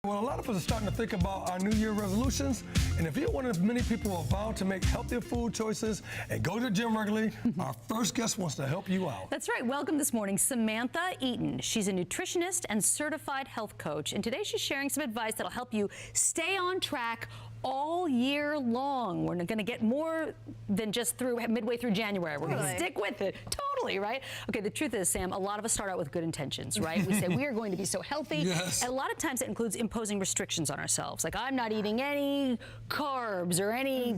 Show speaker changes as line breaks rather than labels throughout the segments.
Well, a lot of us are starting to think about our New Year resolutions, and if you're one of the many people who are vowed to make healthier food choices and go to the gym regularly, our first guest wants to help you out.
That's right. Welcome this morning, Samantha Eaton. She's a nutritionist and certified health coach, and today she's sharing some advice that'll help you stay on track all year long. We're going to get more than just through midway through January. We're going to stick with it. Totally, right? Okay, the truth is, Sam, a lot of us start out with good intentions, right? We say we are going to be so healthy.
Yes.
And a lot of times it includes imposing restrictions on ourselves. Like, I'm not eating any carbs or any,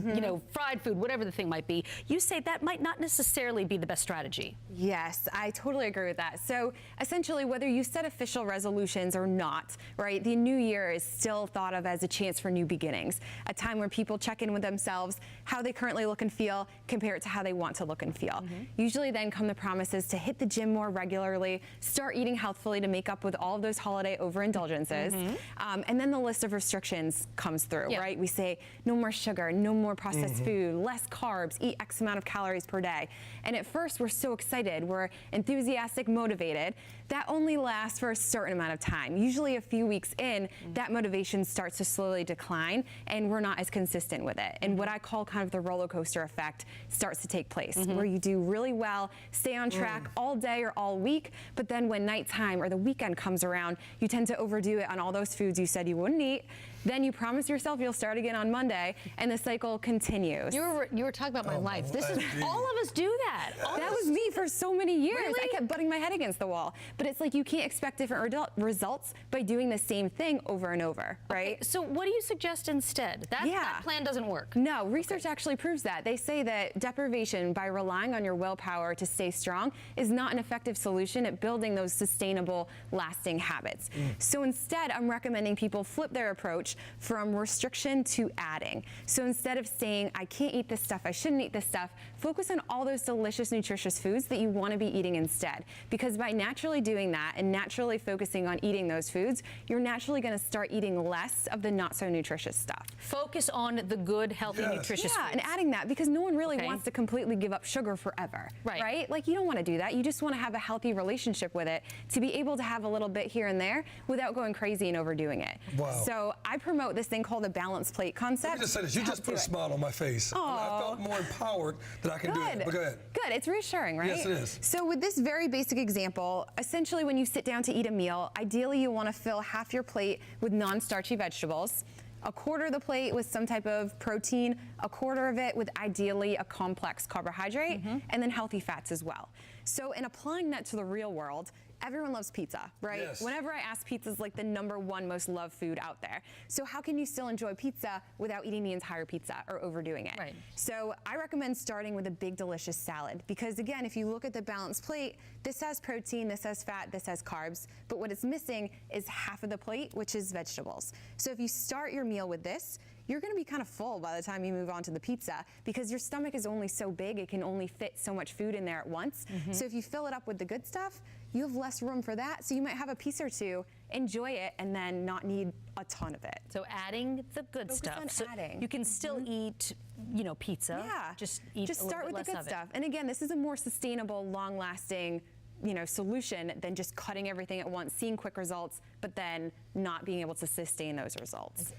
fried food, whatever the thing might be. You say that might not necessarily be the best strategy.
Yes, I totally agree with that. So essentially, whether you set official resolutions or not, right, the new year is still thought of as a chance for new beginnings. A time where people check in with themselves, how they currently look and feel, compare it to how they want to look and feel. Usually then come the promises to hit the gym more regularly, start eating healthfully to make up with all of those holiday overindulgences, and then the list of restrictions comes through, right? We say no more sugar, no more processed food, less carbs, eat X amount of calories per day. And at first we're so excited, we're enthusiastic, motivated. That only lasts for a certain amount of time. Usually a few weeks in, that motivation starts to slowly decline, and we're not as consistent with it. And what I call kind of the roller coaster effect starts to take place, where you do really well, stay on track all day or all week, but then when nighttime or the weekend comes around, you tend to overdo it on all those foods you said you wouldn't eat. Then you promise yourself you'll start again on Monday, and the cycle continues.
You were talking about my life. This is all of us do that.
That was me for so many years.
Really?
I kept butting my head against the wall. But it's like you can't expect different results by doing the same thing over and over, right?
Okay, so what do you suggest instead? That plan doesn't work.
No, research actually proves that. They say that deprivation by relying on your willpower to stay strong is not an effective solution at building those sustainable, lasting habits. So instead, I'm recommending people flip their approach from restriction to adding. So instead of saying, I can't eat this stuff, I shouldn't eat this stuff, focus on all those delicious, nutritious foods that you want to be eating instead. Because by naturally doing that and naturally focusing on eating those foods, you're naturally going to start eating less of the not so nutritious stuff.
Focus on the good, healthy, nutritious foods.
And adding that, because no one really wants to completely give up sugar forever, right? Like, you don't want to do that. You just want to have a healthy relationship with it, to be able to have a little bit here and there without going crazy and overdoing it.
Wow.
So I promote this thing called the balanced plate concept.
Let me just say this, you just put a smile on my face. I felt more empowered that I can do it. But go ahead.
Good, it's reassuring, right?
Yes, it is.
So with this very basic example, essentially when you sit down to eat a meal, ideally you want to fill half your plate with non-starchy vegetables, a quarter of the plate with some type of protein, a quarter of it with ideally a complex carbohydrate, and then healthy fats as well. So in applying that to the real world, everyone loves pizza, right?
Yes.
Whenever I ask, pizza is like the #1 most loved food out there. So how can you still enjoy pizza without eating the entire pizza or overdoing it?
Right.
So I recommend starting with a big, delicious salad, because again, if you look at the balanced plate, this has protein, this has fat, this has carbs, but what it's missing is half of the plate, which is vegetables. So if you start your meal with this, you're going to be kind of full by the time you move on to the pizza, because your stomach is only so big, it can only fit so much food in there at once. So if you fill it up with the good stuff, you have less room for that, so you might have a piece or two, enjoy it, and then not need a ton of it.
So adding the good stuff.
Focus on adding.
You can still eat, pizza.
Yeah.
Just
start with the good stuff. And again, this is a more sustainable, long-lasting solution than just cutting everything at once, seeing quick results, but then not being able to sustain those results.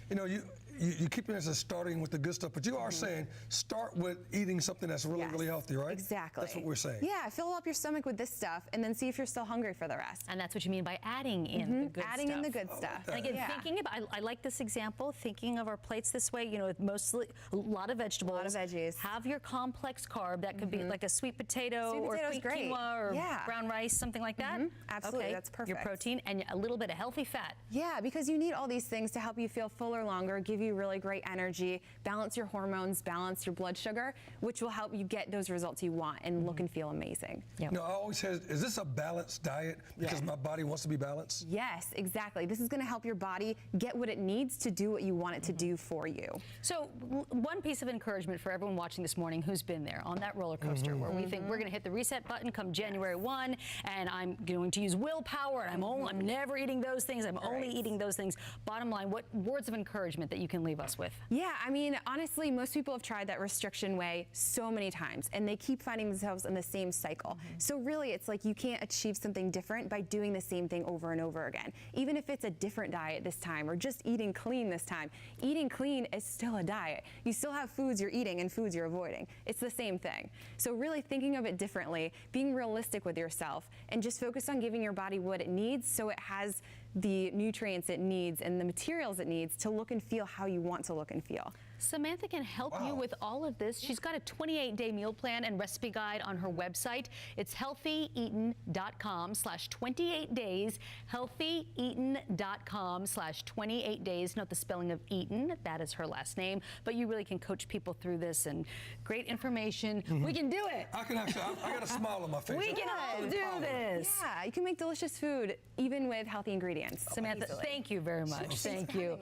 You keep it as starting with the good stuff, but you are saying start with eating something that's really, really healthy, right?
Exactly.
That's what we're saying.
Yeah, fill up your stomach with this stuff, and then see if you're still hungry for the rest.
And that's what you mean by adding in the good stuff.
Adding in the good stuff.
And again, thinking about, I like this example, thinking of our plates this way, mostly a lot of vegetables.
A lot of veggies.
Have your complex carb. That could be like a sweet potato or sweet quinoa or brown rice, something like that.
Absolutely,
okay.
that's perfect.
Your protein and a little bit of healthy fat.
Yeah, because you need all these things to help you feel fuller longer, give you really great energy, balance your hormones, balance your blood sugar, which will help you get those results you want and look and feel amazing.
I always say, is this a balanced diet because my body wants to be balanced?
Yes, exactly. This is going to help your body get what it needs to do what you want it to do for you.
So one piece of encouragement for everyone watching this morning who's been there on that roller coaster where we think we're going to hit the reset button come January 1, and I'm going to use willpower, and I'm never eating those things, I'm only eating those things. Bottom line, what words of encouragement that you can can leave us with.
Yeah, I mean, honestly, most people have tried that restriction way so many times, and they keep finding themselves in the same cycle. So really, it's like you can't achieve something different by doing the same thing over and over again. Even if it's a different diet this time, or just eating clean this time, eating clean is still a diet. You still have foods you're eating and foods you're avoiding. It's the same thing. So really thinking of it differently, being realistic with yourself, and just focus on giving your body what it needs so it has the nutrients it needs and the materials it needs to look and feel how you want to look and feel.
Samantha can help you with all of this. She's got a 28-day meal plan and recipe guide on her website. It's healthyeaton.com/28 days. Healthyeaton.com/28 days. Note the spelling of Eaton. That is her last name. But you really can coach people through this, and great information. We can do it.
I can actually, I got a smile on my face.
We can all do this.
Yeah, you can make delicious food even with healthy ingredients.
Samantha,
easily.
thank you very much. Thank you.